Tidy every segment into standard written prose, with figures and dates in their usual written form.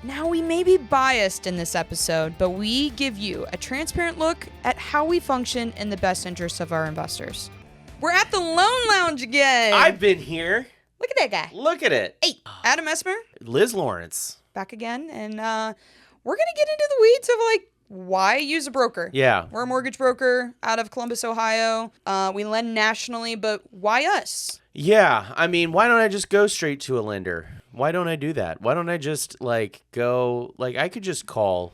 Now, we may be biased in this episode, but we give you a transparent look at how we function in the best interests of our investors. We're at the Loan Lounge again. I've been here. Look at that guy. Look at it. Hey, Adam Esmer, Liz Lawrence. back again. And we're going to get into the weeds of, like, why use a broker? Yeah. We're a mortgage broker out of Columbus, Ohio. We lend nationally, but why us? Yeah. I mean, why don't I just go straight to a lender? Why don't I do that? Why don't I just, go... I could just call,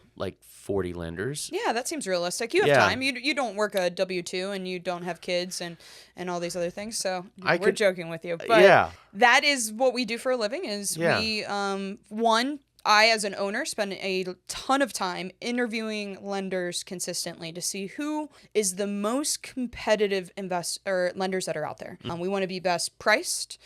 40 lenders. Yeah, that seems realistic. You have time. You don't work a W-2 and you don't have kids and all these other things. So we're joking with you. But that is what we do for a living is we, I, as an owner, spend a ton of time interviewing lenders consistently to see who is the most competitive lenders that are out there. We want to be best priced.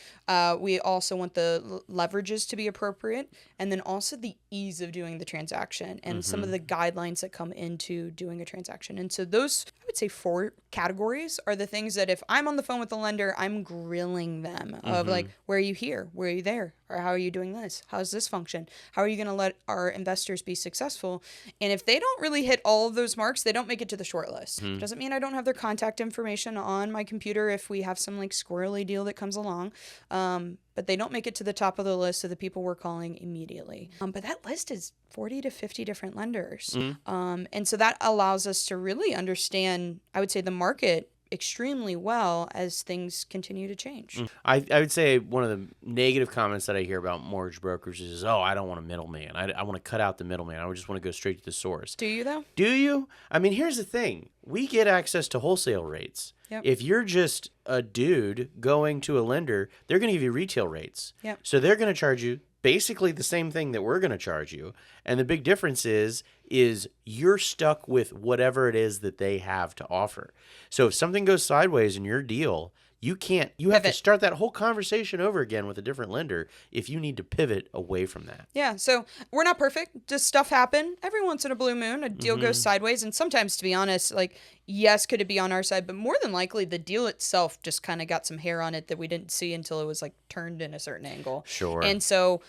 We also want the leverages to be appropriate, and then also the ease of doing the transaction and some of the guidelines that come into doing a transaction. And so those, I would say, 4 categories are the things that if I'm on the phone with the lender, I'm grilling them of where are you here? Where are you there? Or how are you doing this? How does this function? How are you going to let our investors be successful? And if they don't really hit all of those marks, they don't make it to the short list. Doesn't mean I don't have their contact information on my computer if we have some squirrely deal that comes along. But they don't make it to the top of the list of the people we're calling immediately. But that list is 40 to 50 different lenders. And so that allows us to really understand, I would say, the market extremely well as things continue to change. I would say one of the negative comments that I hear about mortgage brokers is, I don't want a middleman. I want to cut out the middleman. I just want to go straight to the source. Do you, though? Do you? I mean, here's the thing. We get access to wholesale rates. Yep. If you're just a dude going to a lender, they're going to give you retail rates. Yep. So they're going to charge you basically the same thing that we're going to charge you. And the big difference is you're stuck with whatever it is that they have to offer. So if something goes sideways in your deal, you have to start that whole conversation over again with a different lender if you need to pivot away from that. Yeah, so we're not perfect. Does stuff happen? Every once in a blue moon, a deal goes sideways. And sometimes, to be honest, yes, could it be on our side? But more than likely, the deal itself just kind of got some hair on it that we didn't see until it was turned in a certain angle. Sure. And so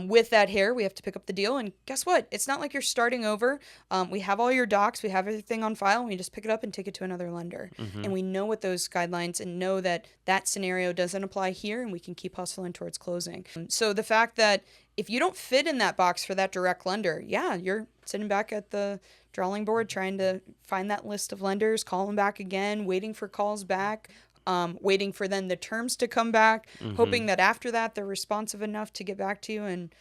with that hair, we have to pick up the deal. And guess what? It's not like you're starting over. We have all your docs. We have everything on file. And we just pick it up and take it to another lender. And we know what those guidelines and know that scenario doesn't apply here and we can keep hustling towards closing. So the fact that if you don't fit in that box for that direct lender, you're sitting back at the drawing board trying to find that list of lenders, call them back again, waiting for calls back, waiting for then the terms to come back, hoping that after that they're responsive enough to get back to you and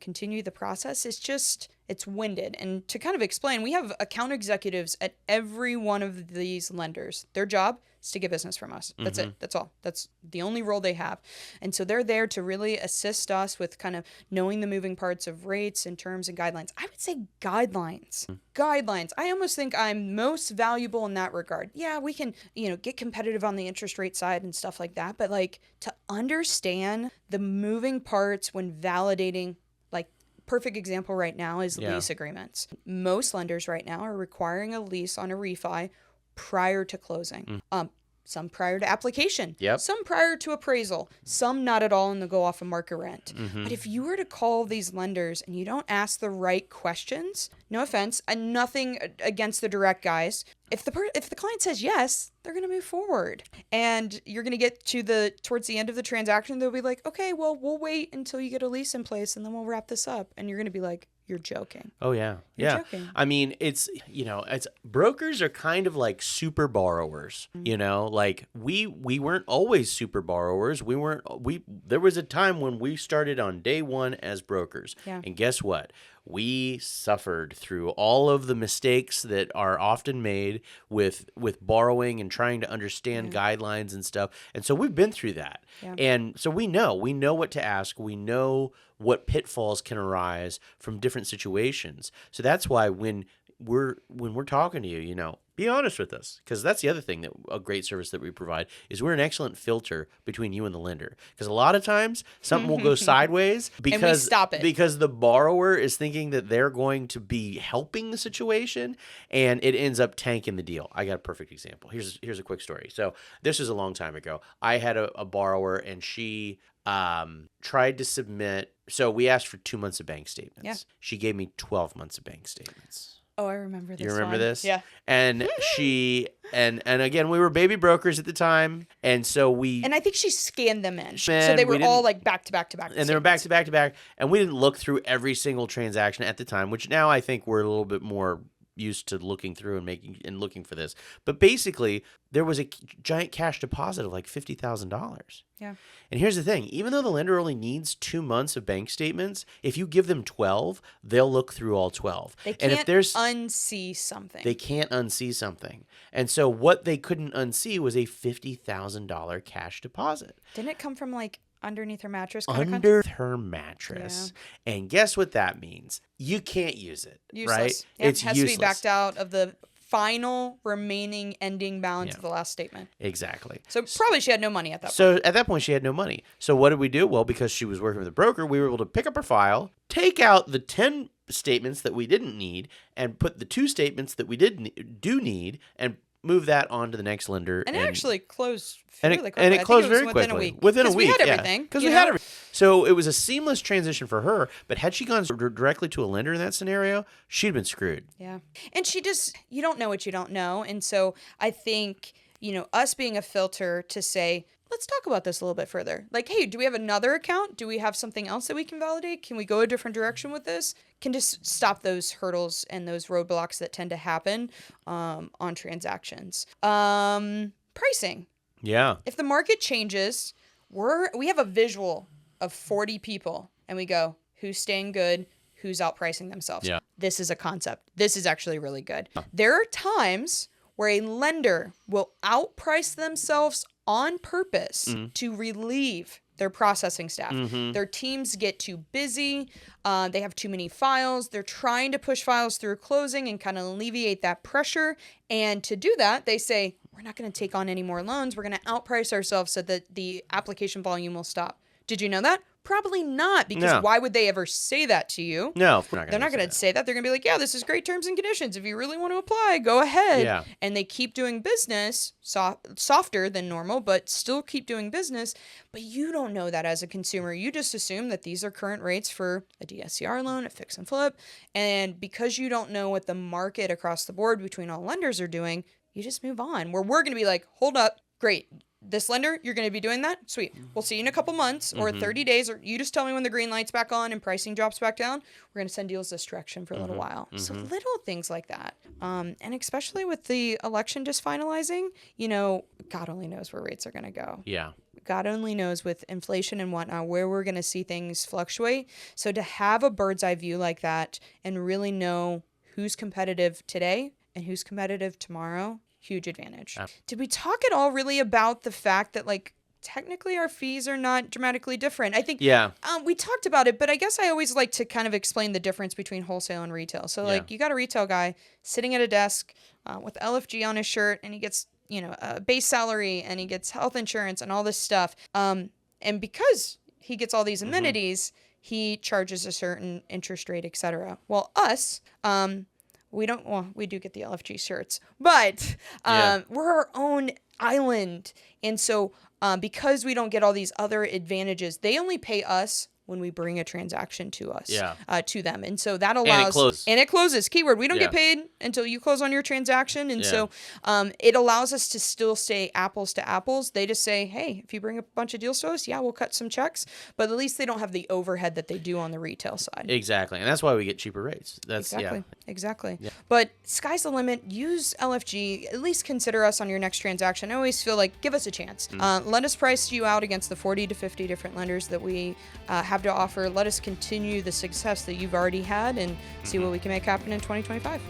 continue the process. It's winded. And to kind of explain, we have account executives at every one of these lenders. Their job is to get business from us. That's it. That's all. That's the only role they have. And so they're there to really assist us with kind of knowing the moving parts of rates and terms and guidelines. I would say guidelines. Guidelines. I almost think I'm most valuable in that regard. Yeah, we can, get competitive on the interest rate side and stuff like that. But to understand the moving parts when validating, perfect example right now is lease agreements. Most lenders right now are requiring a lease on a refi prior to closing. Some prior to application, some prior to appraisal, some not at all in the go off of market rent. But if you were to call these lenders and you don't ask the right questions, no offense, and nothing against the direct guys, if the client says yes, they're going to move forward. And you're going to get towards the end of the transaction, they'll be like, okay, well, we'll wait until you get a lease in place and then we'll wrap this up. And you're going to be like, you're joking. Oh, yeah. You're joking. I mean, it's brokers are kind of like super borrowers, we weren't always super borrowers. There was a time when we started on day one as brokers. Yeah. And guess what? We suffered through all of the mistakes that are often made with borrowing and trying to understand guidelines and stuff. And so we've been through that. Yeah. And so we know what to ask. We know what pitfalls can arise from different situations. So that's why when when we're talking to you, be honest with us, because that's the other thing that a great service that we provide is we're an excellent filter between you and the lender. Because a lot of times something will go sideways because stop it. because the borrower is thinking that they're going to be helping the situation, and it ends up tanking the deal. I got a perfect example. Here's a quick story. So this was a long time ago. I had a borrower, and she tried to submit. So we asked for 2 months of bank statements. Yeah. She gave me 12 months of bank statements. Oh, I remember this. You remember one. this? Yeah. And and again, we were baby brokers at the time, and so And I think she scanned them in, so Man, they we were all didn't- like back to back to back. and they were back to back to back, and we didn't look through every single transaction at the time, which now I think we're a little bit more used to looking through and looking for this. But basically, there was a giant cash deposit of like $50,000. Yeah. And here's the thing, even though the lender only needs 2 months of bank statements, if you give them 12, they'll look through all 12. They and can't if there's unsee something. they can't unsee something. And so what they couldn't unsee was a $50,000 cash deposit Didn't it come from like underneath her mattress? Kind of under her mattress. And guess what that means? You can't use it, useless. right? Yeah, It's it has useless. to be backed out of the final remaining ending balance of the last statement. Exactly. So probably she had no money at that point. So at that point, she had no money. So what did we do? Well, because she was working with a broker, we were able to pick up her file, take out the 10 statements that we didn't need, and put the 2 statements that we do need, and move that on to the next lender. And it actually closed And fairly it, quickly. and I it think closed was very within quickly. a week. Within a 'Cause week, we had yeah. everything. Because you we know? had everything. So it was a seamless transition for her. But had she gone directly to a lender in that scenario, she'd been screwed. Yeah. And you don't know what you don't know. And so I think, us being a filter to say, let's talk about this a little bit further. Like, hey, do we have another account? Do we have something else that we can validate? Can we go a different direction with this? Can just stop those hurdles and those roadblocks that tend to happen on transactions. Pricing. Yeah. If the market changes, we have a visual of 40 people and we go, who's staying good? Who's outpricing themselves? Yeah. This is a concept. This is actually really good. There are times where a lender will outprice themselves on purpose to relieve their processing staff. Their teams get too busy. They have too many files. They're trying to push files through closing and kind of alleviate that pressure. And to do that, they say, we're not going to take on any more loans. We're going to outprice ourselves so that the application volume will stop. Did you know that? Probably not, because No. why would they ever say that to you? No, They're not going to say that. They're going to be like, yeah, this is great terms and conditions. If you really want to apply, go ahead. Yeah. And they keep doing business softer than normal, but still keep doing business. But you don't know that as a consumer. You just assume that these are current rates for a DSCR loan, a fix and flip. And because you don't know what the market across the board between all lenders are doing, you just move on. Where we're going to be like, hold up, great. This lender, you're going to be doing that? Sweet. We'll see you in a couple months or 30 days, or you just tell me when the green light's back on and pricing drops back down. We're going to send deals this direction for a little while. So little things like that. And especially with the election just finalizing, God only knows where rates are going to go. Yeah. God only knows with inflation and whatnot where we're going to see things fluctuate. So to have a bird's eye view like that and really know who's competitive today and who's competitive tomorrow, huge advantage. Did we talk at all really about the fact that technically our fees are not dramatically different? I think we talked about it, but I guess I always like to kind of explain the difference between wholesale and retail. So you got a retail guy sitting at a desk with LFG on his shirt, and he gets a base salary and he gets health insurance and all this stuff. And because he gets all these amenities, he charges a certain interest rate, etc. Well, us, we do get the LFG shirts, but we're our own island. And so because we don't get all these other advantages, they only pay us when we bring a transaction to us, to them. And so that allows... And it closes. Keyword, we don't get paid until you close on your transaction. And so it allows us to still stay apples to apples. They just say, hey, if you bring a bunch of deals to us, we'll cut some checks. But at least they don't have the overhead that they do on the retail side. Exactly. And that's why we get cheaper rates. Exactly. Yeah. But sky's the limit. Use LFG. At least consider us on your next transaction. I always feel like, give us a chance. Let us price you out against the 40 to 50 different lenders that we have to offer. Let us continue the success that you've already had and see what we can make happen in 2025.